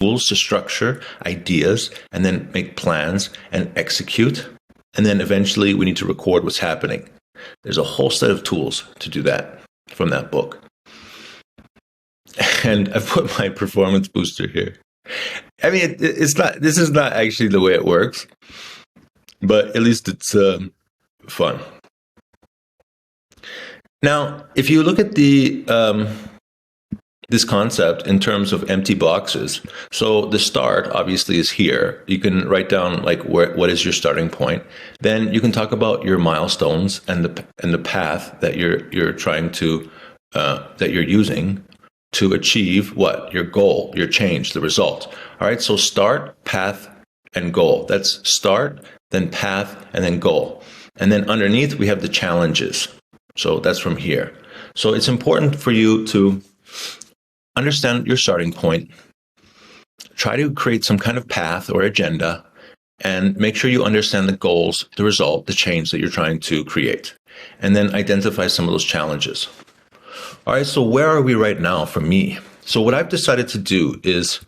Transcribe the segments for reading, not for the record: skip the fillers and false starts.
tools to structure ideas and then make plans and execute. And then eventually we need to record what's happening. There's a whole set of tools to do that from that book. And I've put my performance booster here. I mean, it's not. This is not actually the way it works, but at least it's fun. Now, if you look at the this concept in terms of empty boxes, so the start obviously is here. You can write down like what is your starting point. Then you can talk about your milestones and the path that you're trying to that you're using to achieve what? Your goal, your change, the result. All right, so start, path, and goal. That's start, then path, and then goal. And then underneath, we have the challenges. So that's from here. So it's important for you to understand your starting point, try to create some kind of path or agenda, and make sure you understand the goals, the result, the change that you're trying to create. And then identify some of those challenges. All right, so where are we right now for me? So what I've decided to do is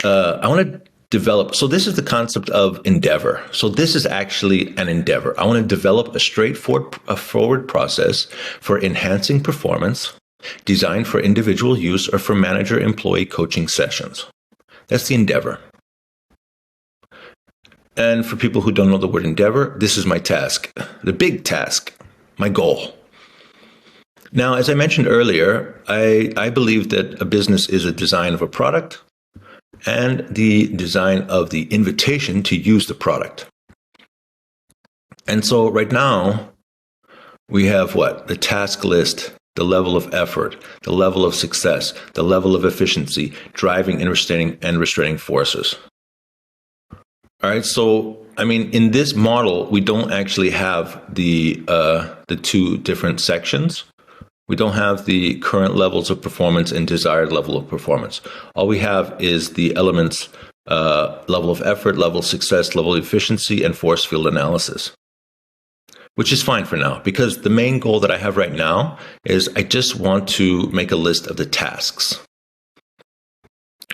I want to develop. So this is the concept of endeavor. So this is actually an endeavor. I want to develop a straightforward process for enhancing performance, designed for individual use or for manager-employee coaching sessions. That's the endeavor. And for people who don't know the word endeavor, this is my task, the big task, my goal. Now, as I mentioned earlier, I believe that a business is a design of a product and the design of the invitation to use the product. And so right now, we have what? The task list, the level of effort, the level of success, the level of efficiency, driving and restraining forces. All right, so I mean, in this model, we don't actually have the two different sections. We don't have the current levels of performance and desired level of performance. All we have is the elements, level of effort, level of success, level of efficiency, and force field analysis, which is fine for now, because the main goal that I have right now is I just want to make a list of the tasks.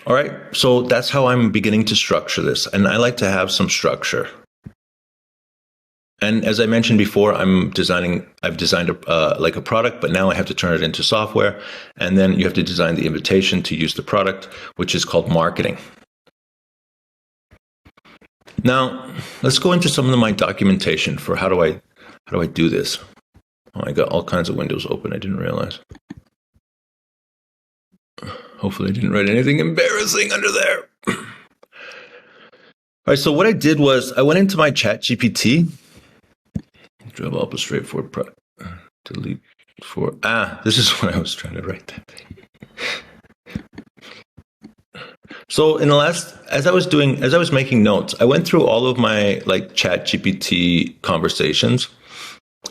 All right, so that's how I'm beginning to structure this, and I like to have some structure. And as I mentioned before, I've designed like a product, but now I have to turn it into software. And then you have to design the invitation to use the product, which is called marketing. Now, let's go into some of my documentation for how do I do this? Oh, I got all kinds of windows open. I didn't realize. Hopefully I didn't write anything embarrassing under there. All right, so what I did was I went into my ChatGPT. Develop a straightforward product. Delete for this is what I was trying to write that thing. So in the last, as I was making notes, I went through all of my like ChatGPT conversations,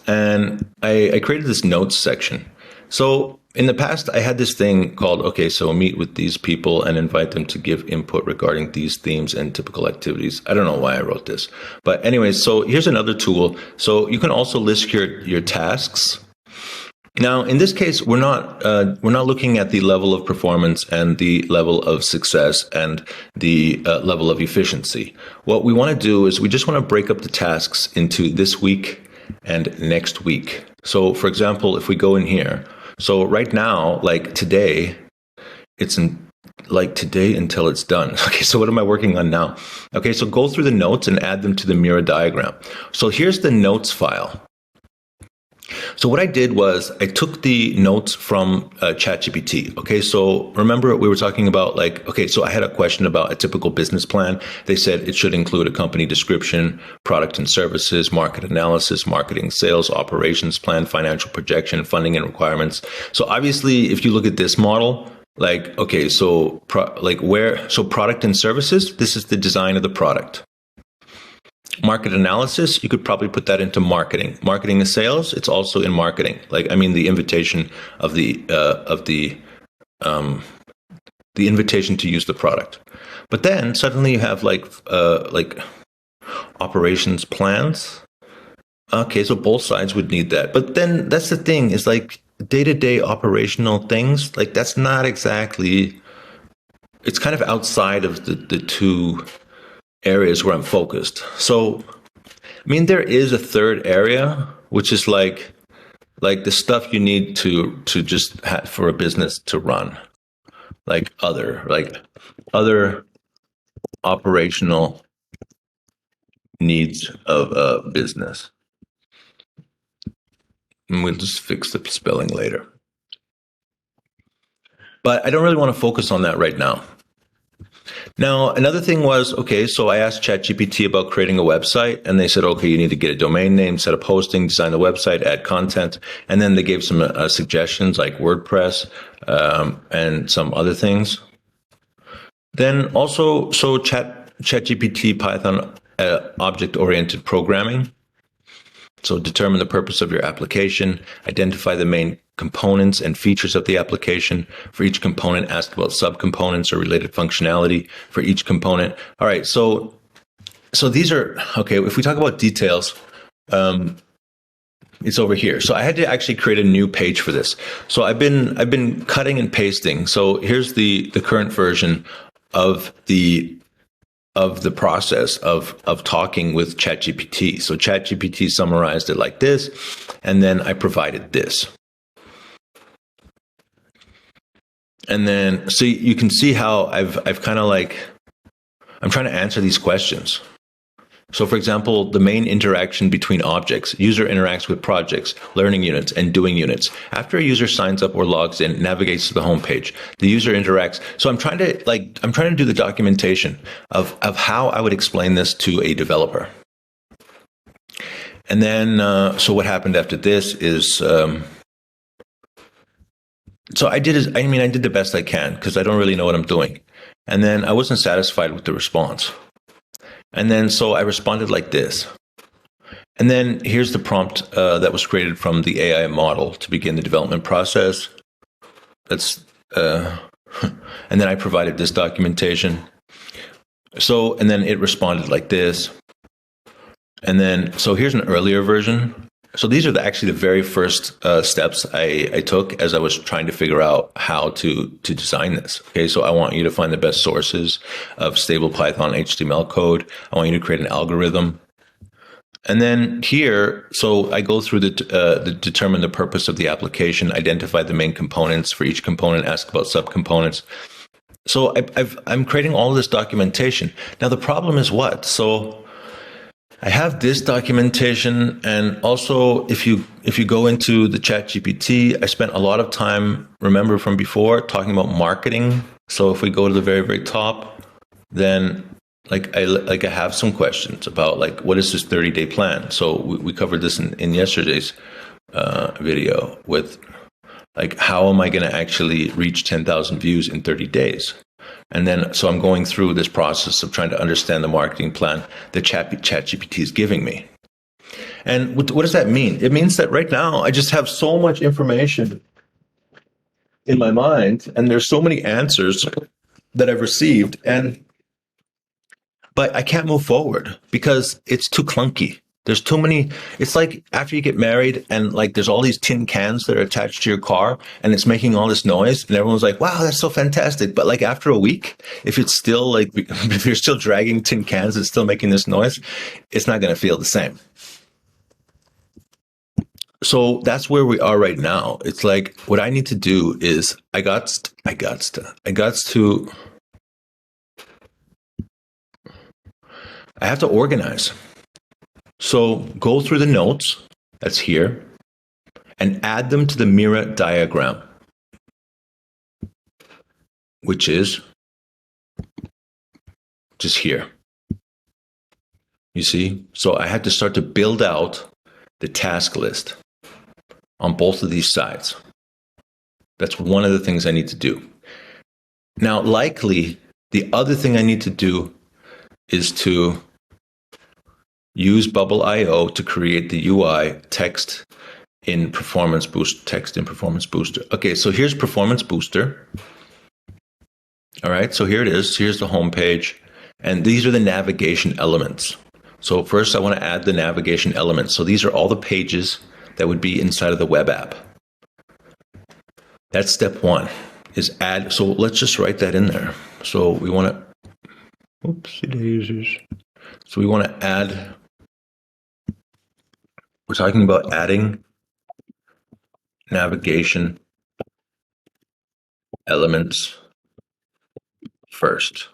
and I created this notes section. So in the past, I had this thing called, okay, so meet with these people and invite them to give input regarding these themes and typical activities. I don't know why I wrote this. But anyways, so here's another tool. So you can also list your tasks. Now, in this case, we're not looking at the level of performance and the level of success and the level of efficiency. What we want to do is we just want to break up the tasks into this week and next week. So, for example, if we go in here, so right now, like today, it's like today until it's done. Okay, so what am I working on now? Okay, so go through the notes and add them to the mira diagram. So here's the notes file. So what I did was I took the notes from ChatGPT. Okay, so remember we were talking about like, okay, so I had a question about a typical business plan. They said it should include a company description, product and services, market analysis, marketing, sales, operations plan, financial projection, funding and requirements. So obviously, if you look at this model, like, okay, so product and services, this is the design of the product. Market analysis, you could probably put that into marketing. Marketing and sales, it's also in marketing. Like, I mean, the invitation of the invitation to use the product. But then suddenly you have like operations plans. Okay, so both sides would need that. But then that's the thing, is like day-to-day operational things, like that's not exactly it's kind of outside of the two areas where I'm focused. So, I mean, there is a third area, which is like the stuff you need to just have for a business to run, like other operational needs of a business. And we'll just fix the spelling later. But I don't really want to focus on that right now. Now, another thing was, okay, so I asked ChatGPT about creating a website, and they said, okay, you need to get a domain name, set up hosting, design the website, add content, and then they gave some suggestions like WordPress and some other things. Then also, so ChatGPT, Python, object-oriented programming. So determine the purpose of your application, identify the main components and features of the application. For each component, ask about subcomponents or related functionality for each component. All right, so these are, okay, if we talk about details, it's over here. So I had to actually create a new page for this. So I've been cutting and pasting. So here's the current version of the process of talking with ChatGPT. So ChatGPT summarized it like this, and then I provided this. And then, so you can see how I've kind of like, I'm trying to answer these questions. So for example, the main interaction between objects, user interacts with projects, learning units, and doing units. After a user signs up or logs in, navigates to the home page, the user interacts. So I'm trying to do the documentation of how I would explain this to a developer. And then, so what happened after this is, so I did the best I can because I don't really know what I'm doing. And then I wasn't satisfied with the response. And then, so I responded like this. And then here's the prompt that was created from the AI model to begin the development process. That's, and then I provided this documentation. So, and then it responded like this. And then, so here's an earlier version. So these are actually the very first steps I took as I was trying to figure out how to design this. Okay, so I want you to find the best sources of stable Python HTML code. I want you to create an algorithm. And then here, so I go through the determine the purpose of the application, identify the main components for each component, ask about subcomponents. So I'm creating all of this documentation. Now the problem is what? So I have this documentation, and also if you go into the ChatGPT, I spent a lot of time, remember from before, talking about marketing. So if we go to the very, very top, then I have some questions about like, what is this 30-day plan? So we covered this in yesterday's video with like, how am I going to actually reach 10,000 views in 30 days? And then, so I'm going through this process of trying to understand the marketing plan that ChatGPT is giving me. And what does that mean? It means that right now I just have so much information in my mind, and there's so many answers that I've received, but I can't move forward because it's too clunky. There's too many. It's like after you get married and like there's all these tin cans that are attached to your car and it's making all this noise and everyone's like, wow, that's so fantastic. But like after a week, if it's still like, if you're still dragging tin cans, it's still making this noise, it's not going to feel the same. So that's where we are right now. It's like, what I need to do is I got to I have to organize. So go through the notes, that's here, and add them to the mira diagram, which is just here. You see? So I had to start to build out the task list on both of these sides. That's one of the things I need to do. Now, likely, the other thing I need to do is to use Bubble.io to create the UI text in Performance Booster. Okay, so here's Performance Booster. All right, so here it is. Here's the home page. And these are the navigation elements. So first I want to add the navigation elements. So these are all the pages that would be inside of the web app. That's step one, is add. So let's just write that in there. So we want to, oopsie daisies. So we want to add, we're talking about adding navigation elements first.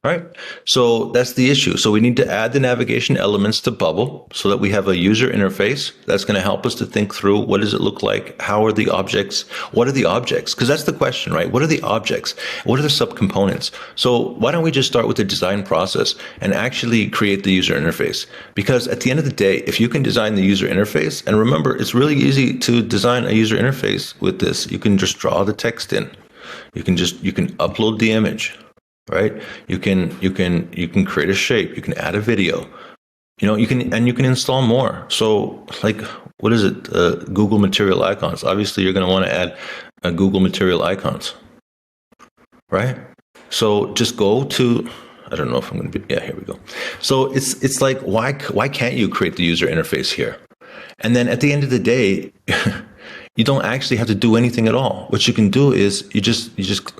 Right. So that's the issue. So we need to add the navigation elements to Bubble so that we have a user interface that's going to help us to think through what does it look like? How are the objects? What are the objects? Because that's the question, right? What are the objects? What are the subcomponents? So why don't we just start with the design process and actually create the user interface? Because at the end of the day, if you can design the user interface, and remember, it's really easy to design a user interface with this. You can just draw the text in. You can upload the image, right? You can create a shape. You can add a video. You can install more. So like, what is it? Google Material Icons. Obviously, you're going to want to add Google Material Icons, right? So just go to. I don't know if I'm going to be. Yeah, here we go. So it's like why can't you create the user interface here? And then at the end of the day, you don't actually have to do anything at all. What you can do is you just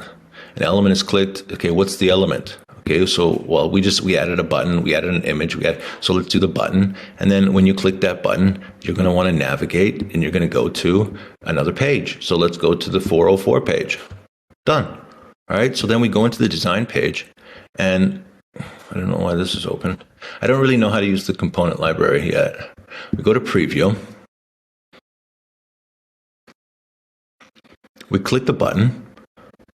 an element is clicked. Okay, what's the element? Okay, so well we added a button, we added an image, so let's do the button. And then when you click that button, you're going to want to navigate and you're going to go to another page. So let's go to the 404 page. Done. All right, so then we go into the design page, and I don't know why this is open. I don't really know how to use the component library yet. We go to preview. We click the button,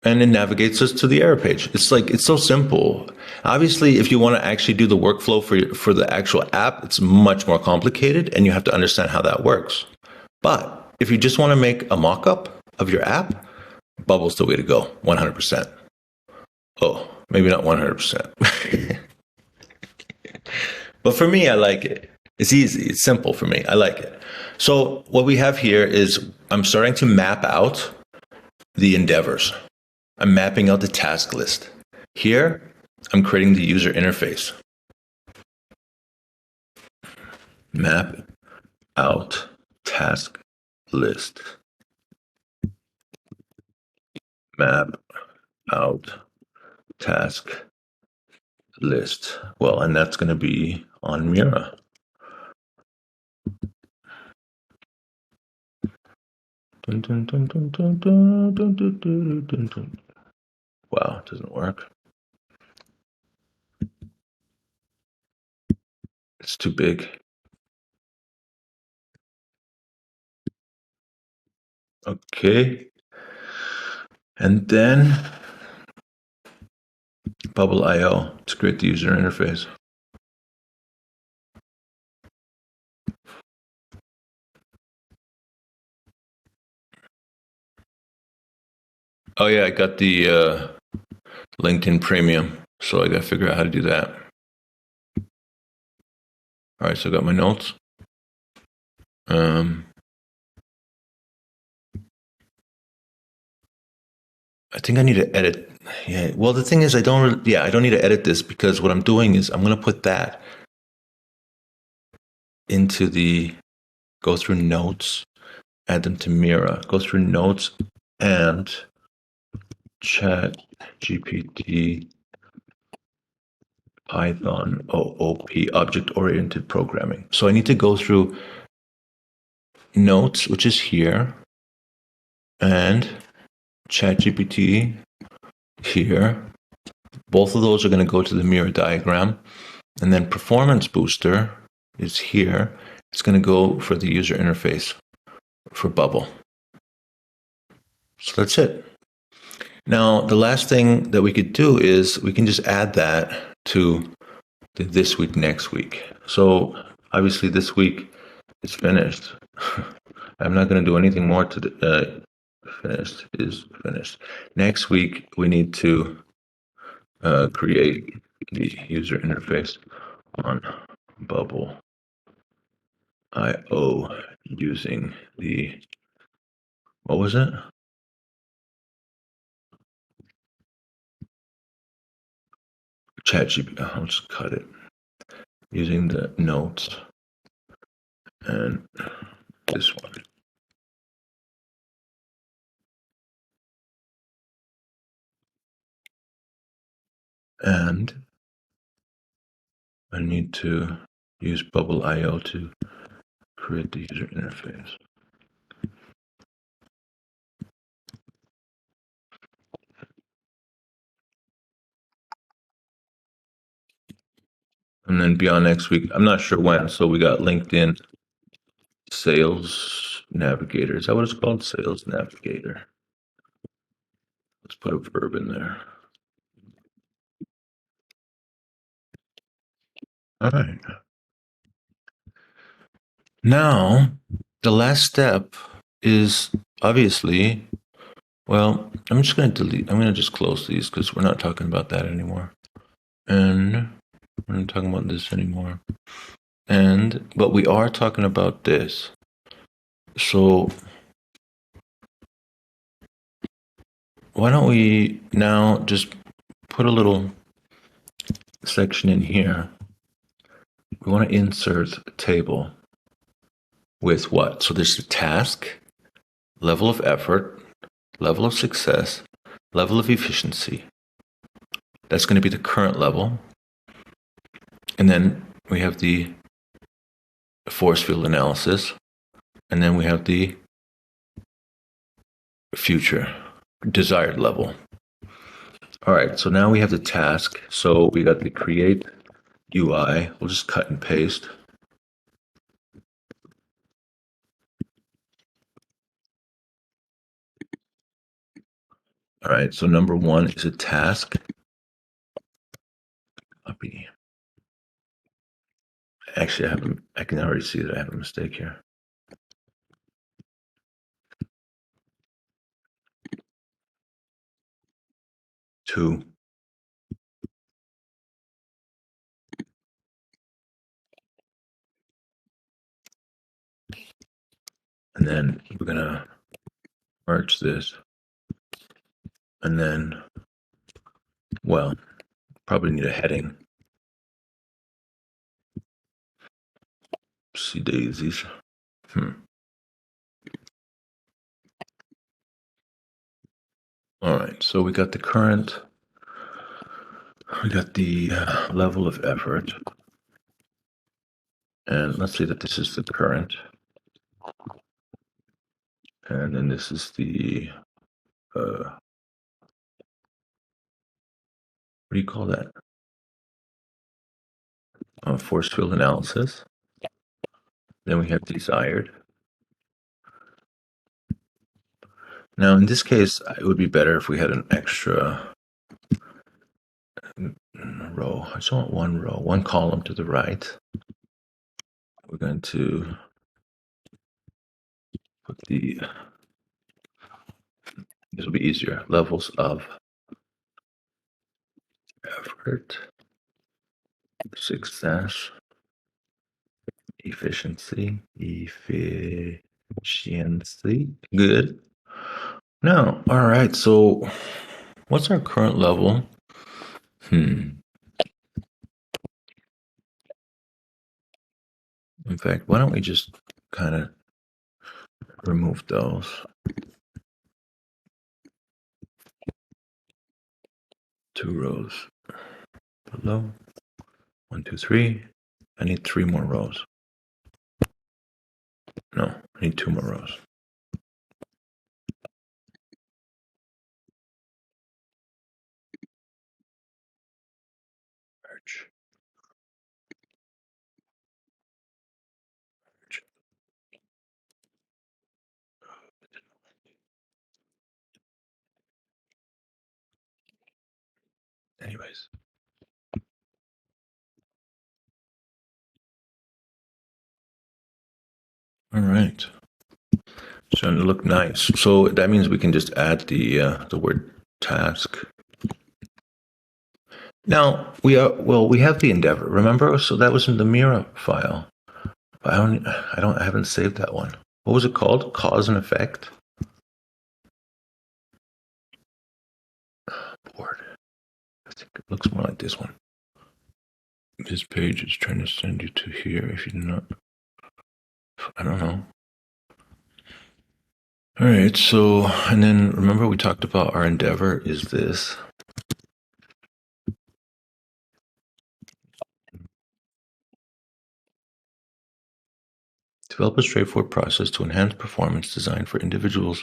and it navigates us to the error page. It's so simple. Obviously, if you want to actually do the workflow for the actual app, it's much more complicated, and you have to understand how that works. But if you just want to make a mock-up of your app, Bubble's the way to go, 100%. Oh, maybe not 100%. But for me, I like it. It's easy. It's simple for me. I like it. So what we have here is I'm starting to map out the endeavors. I'm mapping out the task list. Here, I'm creating the user interface. Map out task list. Map out task list. Well, and that's going to be on Mira. Wow, it doesn't work. It's too big. Okay. And then Bubble.io to create the user interface. Oh yeah, I got the LinkedIn Premium, so I got to figure out how to do that. All right, so I got my notes. I think I need to edit. Yeah. Well, the thing is, I don't need to edit this because what I'm doing is I'm going to put that into the go through notes, add them to Mira, go through notes and Chat GPT Python OOP object oriented programming. So I need to go through notes, which is here, and Chat GPT here. Both of those are going to go to the Mira diagram. And then Performance Booster is here. It's going to go for the user interface for Bubble. So that's it. Now, the last thing that we could do is we can just add that to the this week, next week. So obviously this week is finished. I'm not going to do anything more to the finished is finished. Next week, we need to create the user interface on Bubble IO using the, what was it? ChatGPT. I'll just cut it. Using the notes and this one. And I need to use Bubble.io to create the user interface. And then beyond next week, I'm not sure when. So we got LinkedIn Sales Navigator. Is that what it's called? Sales Navigator. Let's put a verb in there. All right. Now, the last step is obviously, well, I'm just going to delete, I'm going to just close these because we're not talking about that anymore. And we're not talking about this anymore. But we are talking about this. So why don't we now just put a little section in here. We want to insert a table with what? So there's the task, level of effort, level of success, level of efficiency. That's going to be the current level. And then we have the force field analysis. And then we have the future desired level. All right, so now we have the task. So we got the create UI. We'll just cut and paste. All right, so number one is a task. Copy. Actually, I can already see that I have a mistake here. Two. And then we're gonna merge this. And then, well, probably need a heading. See daisies. All right, so we got the current, we got the level of effort. And let's say that this is the current. And then this is the, what do you call that? Force field analysis. Then we have desired. Now, in this case, it would be better if we had an extra row. I just want one row, one column to the right. We're going to put this will be easier, levels of effort, success, efficiency, good. Now, all right, so what's our current level? In fact, why don't we just kind of remove those? Two rows below. 1, 2, 3. I need 3 more rows. No, I need 2 more rows. Merge. Anyways. All right. Starting to look nice. So that means we can just add the word task. Now we have the endeavor. Remember, so that was in the Mira file. I haven't saved that one. What was it called? Cause and effect. Board. I think it looks more like this one. This page is trying to send you to here. If you do not, I don't know. All right. So, and then remember we talked about our endeavor is this. Develop a straightforward process to enhance performance designed for individual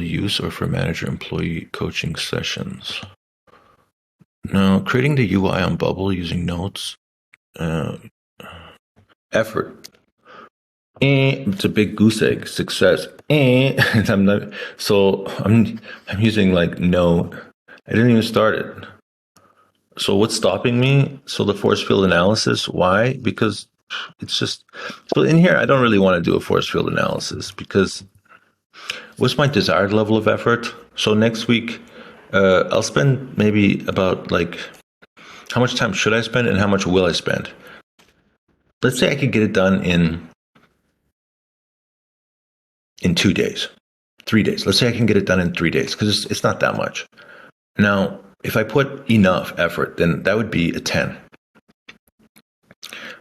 use or for manager-employee coaching sessions. Now, creating the UI on Bubble using notes. Effort. It's a big goose egg. Success. I'm not. So I'm using like no. I didn't even start it. So what's stopping me? So the force field analysis. Why? Because it's just. So in here, I don't really want to do a force field analysis because what's my desired level of effort? So next week, I'll spend maybe about like how much time should I spend and how much will I spend? Let's say I could get it done in 2 days, 3 days. Let's say I can get it done in 3 days because it's not that much. Now, if I put enough effort, then that would be a 10.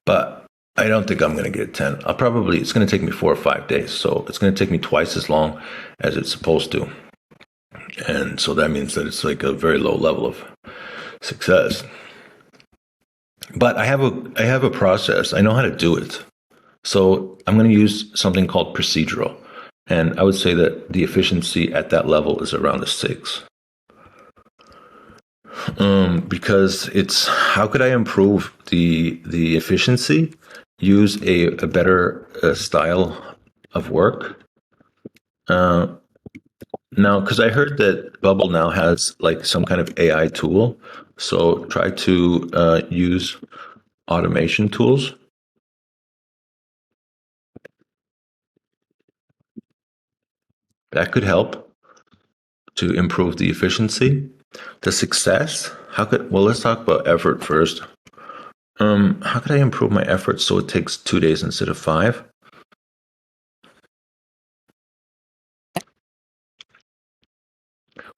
But I don't think I'm going to get a 10. It's going to take me 4 or 5 days. So it's going to take me twice as long as it's supposed to. And so that means that it's like a very low level of success. But I have a process. I know how to do it. So I'm going to use something called procedural. And I would say that the efficiency at that level is around a 6. Because it's how could I improve the efficiency? Use a better style of work. Now, because I heard that Bubble now has like some kind of AI tool, so try to use automation tools. That could help to improve the efficiency. The success, let's talk about effort first. How could I improve my effort so it takes 2 days instead of 5?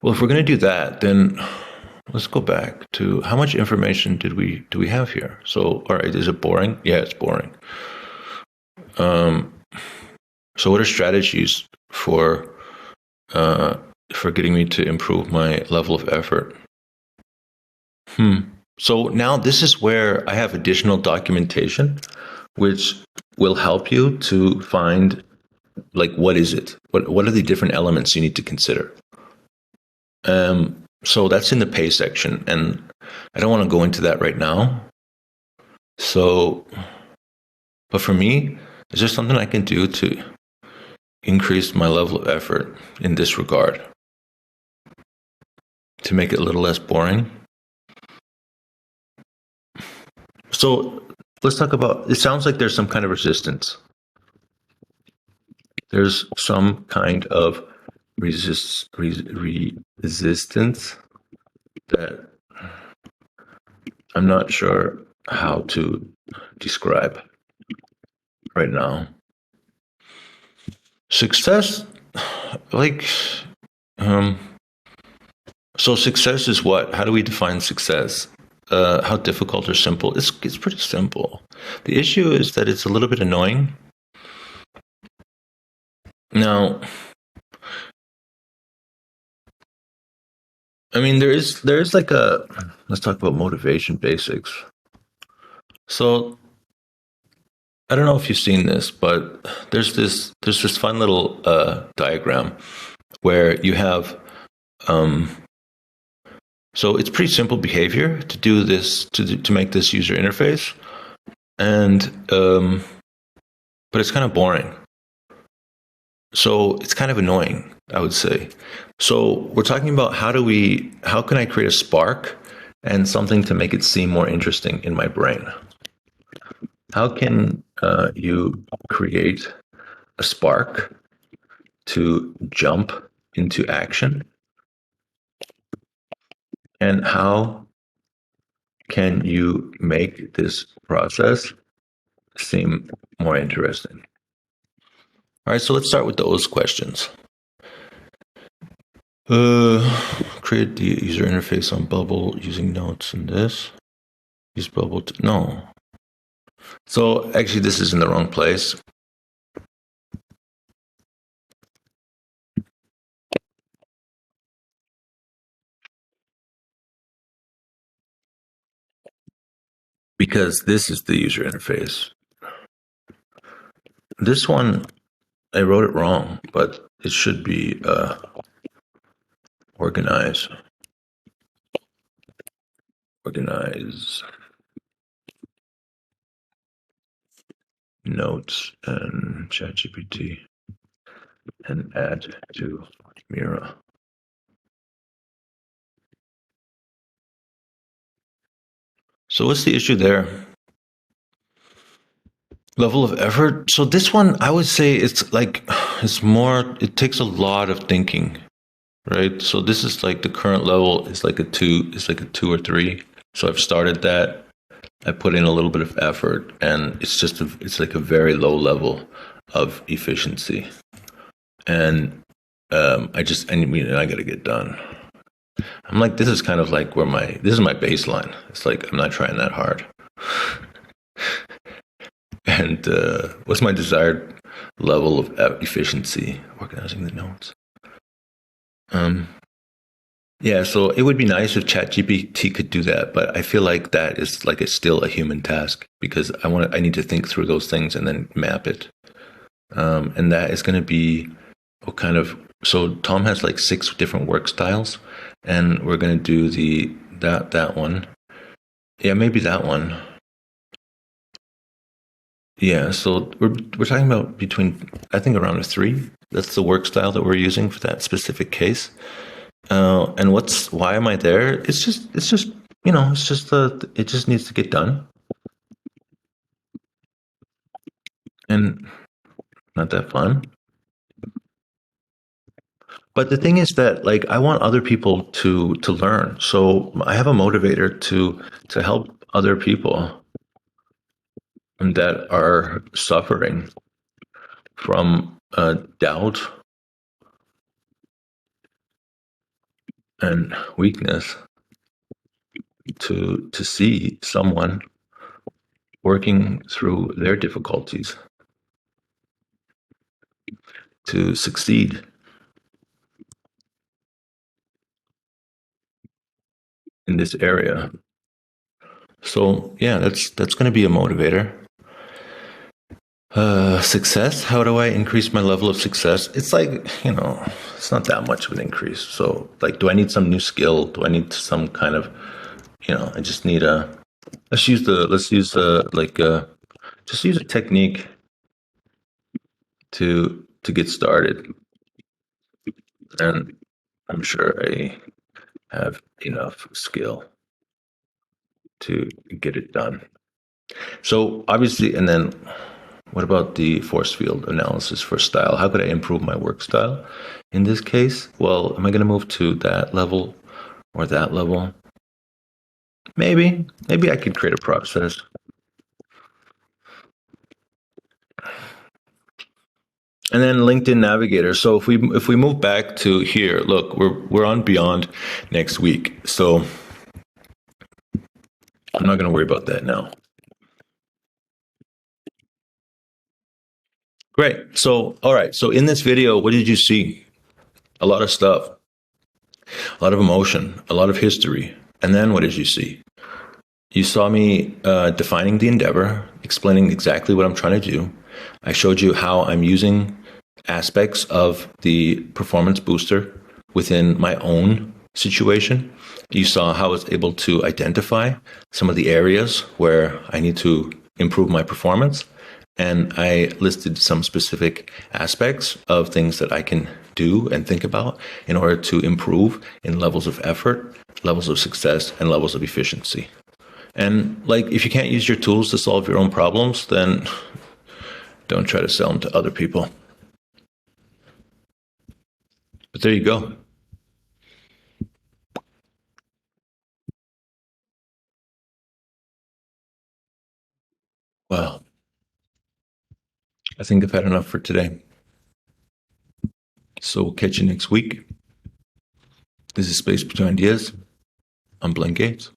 Well, if we're going to do that, then let's go back to how much information do we have here? So, all right, is it boring? Yeah, it's boring. So, what are strategies for getting me to improve my level of effort? So now this is where I have additional documentation, which will help you to find like what is it? What are the different elements you need to consider? So that's in the pay section, and I don't want to go into that right now. So, but for me, is there something I can do to increase my level of effort in this regard to make it a little less boring? So let's talk about. It sounds like there's some kind of resistance. There's some kind of resistance that I'm not sure how to describe right now. Success, like, um, so success is what? How do we define success? How difficult or simple? It's pretty simple. The issue is that it's a little bit annoying. Now, I mean, there is like a let's talk about motivation basics. So I don't know if you've seen this, but there's this fun little diagram where you have so it's pretty simple behavior to do this to make this user interface, and but it's kind of boring. So it's kind of annoying, I would say. So we're talking about how can I create a spark and something to make it seem more interesting in my brain? How can you create a spark to jump into action? And how can you make this process seem more interesting? All right, so let's start with those questions. Create the user interface on Bubble using notes and this. Use Bubble to, no. So actually this is in the wrong place. Because this is the user interface. this one, I wrote it wrong, but it should be organize, organize notes and ChatGPT and add to Mira. So what's the issue there? Level of effort. So this one, I would say it's like, it's more, it takes a lot of thinking, right? So this is like the current level is like a two, it's like a 2 or 3. So I've started that. I put in a little bit of effort, and it's like a very low level of efficiency. And I mean, I got to get done. I'm like, this is kind of like this is my baseline. It's like, I'm not trying that hard. And what's my desired level of efficiency? Organizing the notes. Yeah, so it would be nice if ChatGPT could do that, but I feel like that is like it's still a human task because I need to think through those things and then map it. And that is going to be what kind of. So Tom has like 6 different work styles, and we're going to do that one. Yeah, maybe that one. Yeah, so we're talking about between, I think, around a 3. That's the work style that we're using for that specific case. And why am I there? It's just it just needs to get done, and not that fun. But the thing is that like I want other people to learn, so I have a motivator to help other people that are suffering from doubt and weakness to see someone working through their difficulties to succeed in this area. So yeah, that's going to be a motivator. Success. How do I increase my level of success? It's like, it's not that much of an increase. So like, do I need some new skill? Do I need some kind of, I just need just use a technique to get started. And I'm sure I have enough skill to get it done. So obviously, and then what about the force field analysis for style? How could I improve my work style? In this case, well, am I going to move to that level or that level? Maybe I could create a process. And then LinkedIn Navigator. So if we move back to here, look, we're on Beyond next week. So I'm not going to worry about that now. Great. So, all right. So in this video, what did you see? A lot of stuff, a lot of emotion, a lot of history. And then what did you see? You saw me defining the endeavor, explaining exactly what I'm trying to do. I showed you how I'm using aspects of the performance booster within my own situation. You saw how I was able to identify some of the areas where I need to improve my performance. And I listed some specific aspects of things that I can do and think about in order to improve in levels of effort, levels of success, and levels of efficiency. And like, if you can't use your tools to solve your own problems, then don't try to sell them to other people. But there you go. Well, I think I've had enough for today. So we'll catch you next week. This is Space Between Ideas. I'm Blaine Gates.